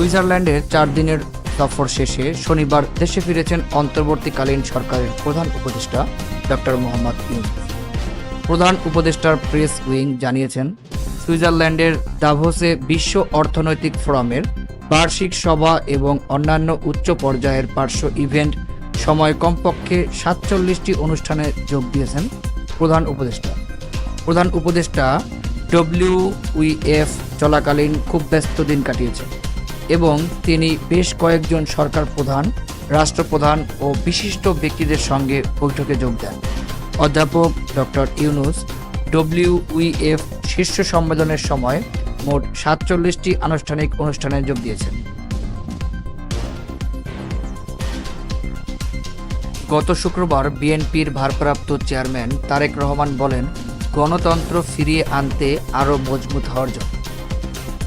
সুইজারল্যান্ডের 4 দিনের সফর শেষে শনিবার দেশে ফিরেছেন অন্তর্বর্তীকালীন সরকারের প্রধান উপদেষ্টা ডক্টর মোহাম্মদ ইউনূস। প্রধান উপদেষ্টার প্রেস উইং জানিয়েছেন, সুইজারল্যান্ডের দাভোসে বিশ্ব অর্থনৈতিক ফোরামের বার্ষিক সভা এবং অন্যান্য উচ্চ পর্যায়ের পার্শ্ব ইভেন্ট সময় কমপক্ষে 47টি অনুষ্ঠানে যোগ দিয়েছেন প্রধান উপদেষ্টা। প্রধান উপদেষ্টা WEF চলাকালীন খুব ব্যস্ত দিন কাটিয়েছেন এবং তিনি বেশ কয়েকজন সরকার প্রধান, রাষ্ট্রপ্রধান ও বিশিষ্ট ব্যক্তিদের সঙ্গে বৈঠকে যোগ দেন। অধ্যাপক ডক্টর ইউনূস WEF শীর্ষ সম্মেলনের সময় মোট 47টি আনুষ্ঠানিক অনুষ্ঠানে যোগ দিয়েছেন। গত শুক্রবার বিএনপির ভারপ্রাপ্ত চেয়ারম্যান তারেক রহমান বলেন, গণতন্ত্র ফিরিয়ে আনতে আরও মজবুত হওয়ার জন্য।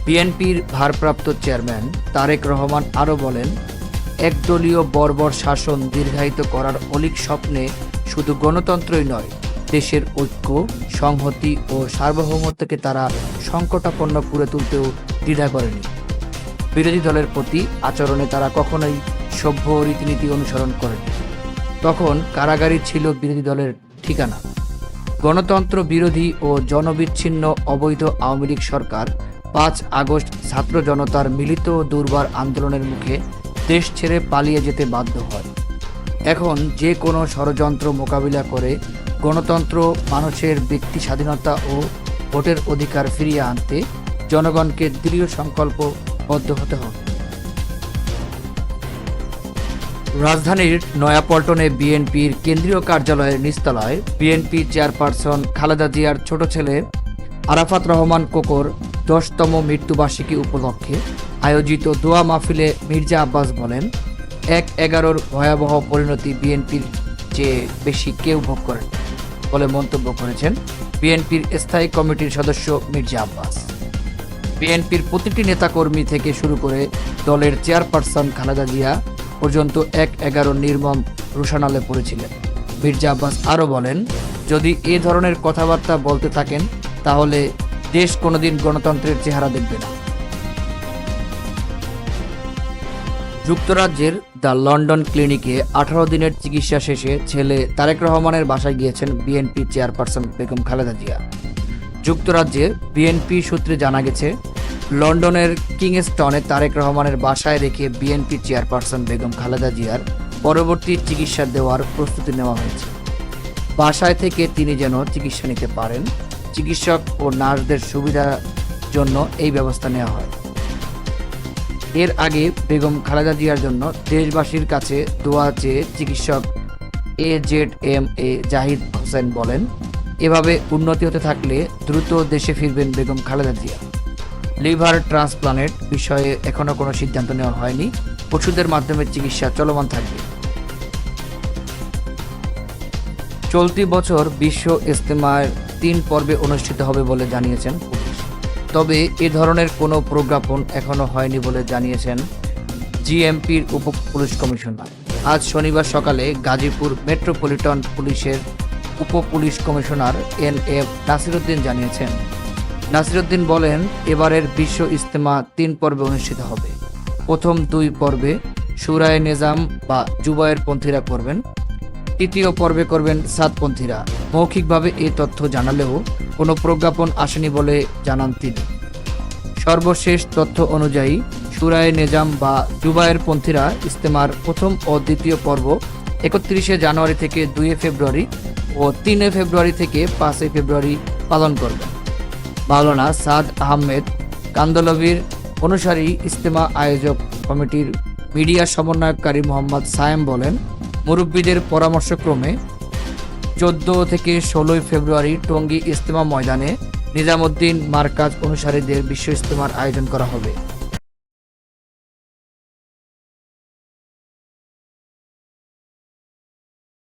বিএনপির ভারপ্রাপ্ত চেয়ারম্যান তারেক রহমান আরও বলেন, একদলীয় বর্বর শাসন দীর্ঘায়িত করার অলীক স্বপ্নে শুধু গণতন্ত্রই নয়, দেশের ঐক্য, সংহতি ও সার্বভৌমত্বকে তারা সংকটাপন্ন করে তুলতেও দ্বিধা করেনি। বিরোধী দলের প্রতি আচরণে তারা কখনোই সভ্য রীতিনীতি অনুসরণ করেনি। তখন কারাগারই ছিল বিরোধী দলের ঠিকানা। গণতন্ত্র বিরোধী ও জনবিচ্ছিন্ন অবৈধ আওয়ামী লীগ সরকার 5 আগস্ট ছাত্র জনতার মিলিত দুর্বার আন্দোলনের মুখে দেশ ছেড়ে পালিয়ে যেতে বাধ্য হয়। এখন যে কোনো ষড়যন্ত্র মোকাবিলা করে গণতন্ত্র, মানুষের ব্যক্তি স্বাধীনতা ও ভোটের অধিকার ফিরিয়ে আনতে জনগণকে দৃঢ় সংকল্পবদ্ধ হতে হবে। রাজধানীর নয়াপল্টনে বিএনপির কেন্দ্রীয় কার্যালয়ের নিচতলায় বিএনপি চেয়ারপারসন খালেদা জিয়ার ছোট ছেলে আরাফাত রহমান কোকোর 10তম মৃত্যুবার্ষিকী উপলক্ষে আয়োজিত দোয়া মাহফিলে মির্জা আব্বাস বলেন, 1/11-র ভয়াবহ পরিণতি বিএনপির চেয়ে বেশি কেউ ভোগ করেন বলে মন্তব্য করেছেন বিএনপির স্থায়ী কমিটির সদস্য মির্জা আব্বাস। বিএনপির প্রতিটি নেতাকর্মী থেকে শুরু করে দলের চেয়ারপারসন খালেদা জিয়া পর্যন্ত 1/11 নির্মম রোষানলে পড়েছিলেন। মির্জা আব্বাস আরও বলেন, যদি এ ধরনের কথাবার্তা বলতে থাকেন তাহলে দেশ কোনোদিন গণতন্ত্রের চেহারা দেখবে না। যুক্তরাজ্যের দ্য লন্ডন ক্লিনিকে 18 দিনের চিকিৎসা শেষে ছেলে তারেক রহমানের বাসায় গিয়েছেন বিএনপি চেয়ারপারসন বেগম খালেদা জিয়া। যুক্তরাজ্যে বিএনপি সূত্রে জানা গেছে, লন্ডনের কিংস্টনে তারেক রহমানের বাসায় রেখে বিএনপি চেয়ারপারসন বেগম খালেদা জিয়ার পরবর্তী চিকিৎসা দেওয়ার প্রস্তুতি নেওয়া হয়েছে। বাসায় থেকে তিনি যেন চিকিৎসা নিতে পারেন, চিকিৎসক ও নার্সদের সুবিধার জন্য এই ব্যবস্থা নেওয়া হয়। এর আগে বেগম খালেদা জিয়ার জন্য দেশবাসীর কাছে দোয়া চেয়ে চিকিৎসক AZMA জাহিদ হোসেন বলেন, এভাবে উন্নতি হতে থাকলে দ্রুত দেশে ফিরবেন বেগম খালেদা জিয়া। লিভার ট্রান্সপ্লান্টের বিষয়ে এখনও কোনো সিদ্ধান্ত নেওয়া হয়নি, ওষুধের মাধ্যমে চিকিৎসা চলমান থাকবে। চলতি বছর বিশ্ব ইজতেমার 3 পর্বে অনুষ্ঠিত হবে বলে জানিয়েছেন পুলিশ। তবে এ ধরনের কোনো প্রজ্ঞাপন এখনও হয়নি বলে জানিয়েছেন GMPর উপ পুলিশ কমিশনার। আজ শনিবার সকালে গাজীপুর মেট্রোপলিটন পুলিশের উপ পুলিশ কমিশনার NF নাসিরউদ্দিন জানিয়েছেন। নাসিরউদ্দিন বলেন, এবারের বিশ্ব ইজতেমা 3 পর্বে অনুষ্ঠিত হবে। প্রথম 2 পর্বে শুরায়ে নিজাম বা জুবায়ের পন্থীরা করবেন, তৃতীয় পর্বে করবেন সাদপন্থীরা। মৌখিকভাবে এই তথ্য জানালেও কোনো প্রজ্ঞাপন আসেনি বলে জানান তিনি। সর্বশেষ তথ্য অনুযায়ী শুরায়ে নিজাম বা জুবায়ের পন্থীরা ইজতেমার প্রথম ও দ্বিতীয় পর্ব 31শে জানুয়ারি থেকে 2 ফেব্রুয়ারি ও 3 ফেব্রুয়ারি থেকে 5 ফেব্রুয়ারি পালন করবেন। মাওলানা সাদ আহমেদ কান্দলবির অনুসারী ইজতেমা আয়োজক কমিটির মিডিয়া সমন্বয়কারী মোহাম্মদ সায়েম বলেন, মুরব্বীদের পরামর্শক্রমে 14 থেকে 16 ফেব্রুয়ারি টঙ্গী ইজতেমা ময়দানে নিজামুদ্দিন মারকাজ অনুসারীদের বিশ্ব ইজতেমার আয়োজন করা হবে।